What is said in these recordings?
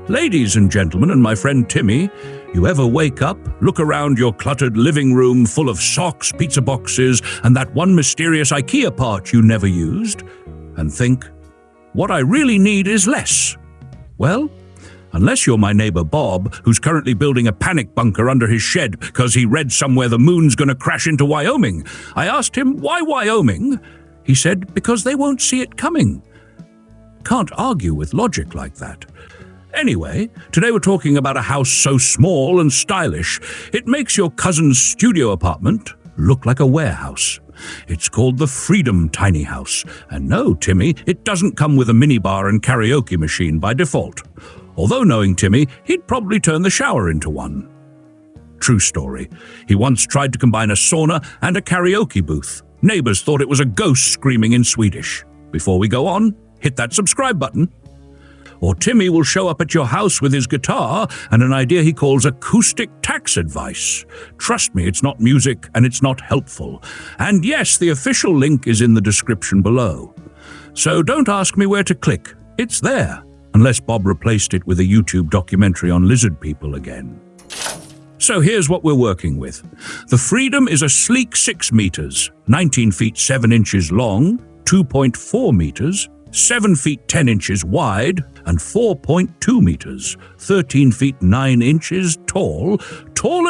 Ladies and gentlemen, and my friend Timmy, you ever wake up, look around your cluttered living room full of socks, pizza boxes, and that one mysterious IKEA part you never used, and think, what I really need is less? Well, unless you're my neighbor Bob, who's currently building a panic bunker under his shed because he read somewhere the moon's gonna crash into Wyoming. I asked him, why Wyoming? He said, because they won't see it coming. Can't argue with logic like that. Anyway, today we're talking about a house so small and stylish, it makes your cousin's studio apartment look like a warehouse. It's called the Freedom Tiny House. And no, Timmy, it doesn't come with a minibar and karaoke machine by default. Although knowing Timmy, he'd probably turn the shower into one. True story. He once tried to combine a sauna and a karaoke booth. Neighbors thought it was a ghost screaming in Swedish. Before we go on, hit that subscribe button. Or Timmy will show up at your house with his guitar and an idea he calls acoustic tax advice. Trust me, it's not music and it's not helpful. And yes, the official link is in the description below. So don't ask me where to click. It's there, unless Bob replaced it with a YouTube documentary on lizard people again. So here's what we're working with. The Freedom is a sleek 6 meters, 19 feet 7 inches long, 2.4 meters, 7 feet 10 inches wide, and 4.2 meters, 13 feet 9 inches tall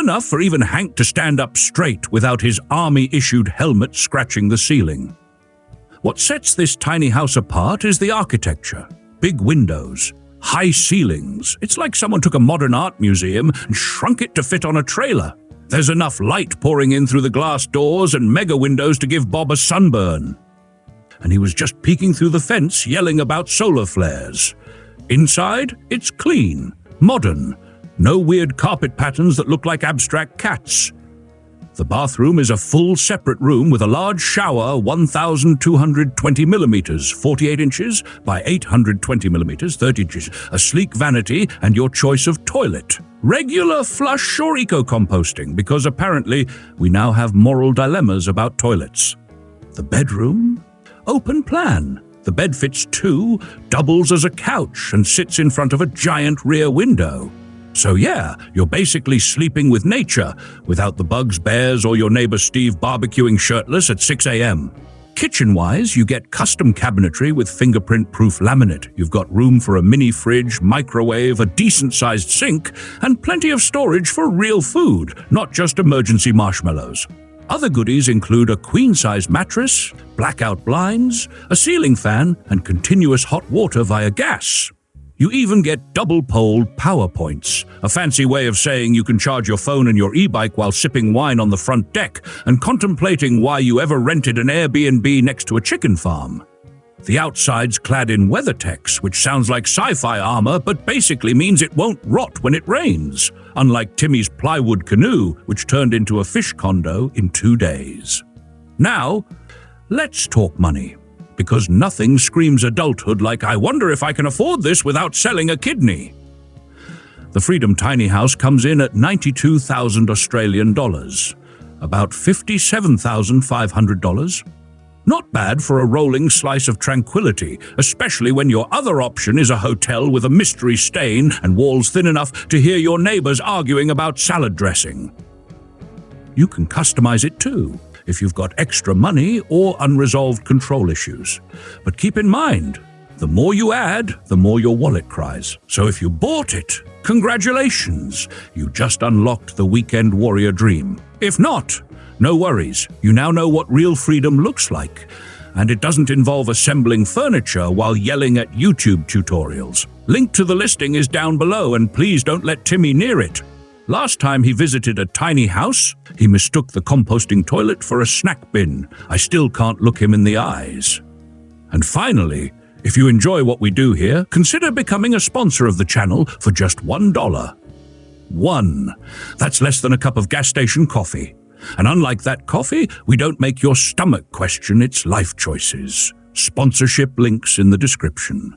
enough for even Hank to stand up straight without his army-issued helmet scratching the ceiling. What sets this tiny house apart is the architecture. Big windows, high ceilings. It's like someone took a modern art museum and shrunk it to fit on a trailer. There's enough light pouring in through the glass doors and mega windows to give Bob a sunburn. And he was just peeking through the fence yelling about solar flares. Inside, it's clean, modern, no weird carpet patterns that look like abstract cats. The bathroom is a full separate room with a large shower, 1,220 millimeters, 48 inches by 820 millimeters, 30 inches, a sleek vanity, and your choice of toilet. Regular flush or eco-composting, because apparently we now have moral dilemmas about toilets. The bedroom? Open plan. The bed fits 2, doubles as a couch, and sits in front of a giant rear window. So yeah, you're basically sleeping with nature, without the bugs, bears, or your neighbor Steve barbecuing shirtless at 6 a.m. Kitchen-wise, you get custom cabinetry with fingerprint-proof laminate. You've got room for a mini fridge, microwave, a decent-sized sink, and plenty of storage for real food, not just emergency marshmallows. Other goodies include a queen-size mattress, blackout blinds, a ceiling fan, and continuous hot water via gas. You even get double-poled power points, a fancy way of saying you can charge your phone and your e-bike while sipping wine on the front deck and contemplating why you ever rented an Airbnb next to a chicken farm. The outside's clad in WeatherTex, which sounds like sci-fi armor but basically means it won't rot when it rains, unlike Timmy's plywood canoe, which turned into a fish condo in 2 days. Now, let's talk money, because nothing screams adulthood like I wonder if I can afford this without selling a kidney. The Freedom Tiny House comes in at 92,000 Australian dollars, about $57,500. Not bad for a rolling slice of tranquility, especially when your other option is a hotel with a mystery stain and walls thin enough to hear your neighbors arguing about salad dressing. You can customize it too, if you've got extra money or unresolved control issues. But keep in mind, the more you add, the more your wallet cries. So if you bought it, congratulations, you just unlocked the weekend warrior dream. If not, no worries, you now know what real freedom looks like, and it doesn't involve assembling furniture while yelling at YouTube tutorials. Link to the listing is down below, and please don't let Timmy near it. Last time he visited a tiny house, he mistook the composting toilet for a snack bin. I still can't look him in the eyes. And finally, if you enjoy what we do here, consider becoming a sponsor of the channel for just $1. That's less than a cup of gas station coffee. And unlike that coffee, we don't make your stomach question its life choices. Sponsorship links in the description.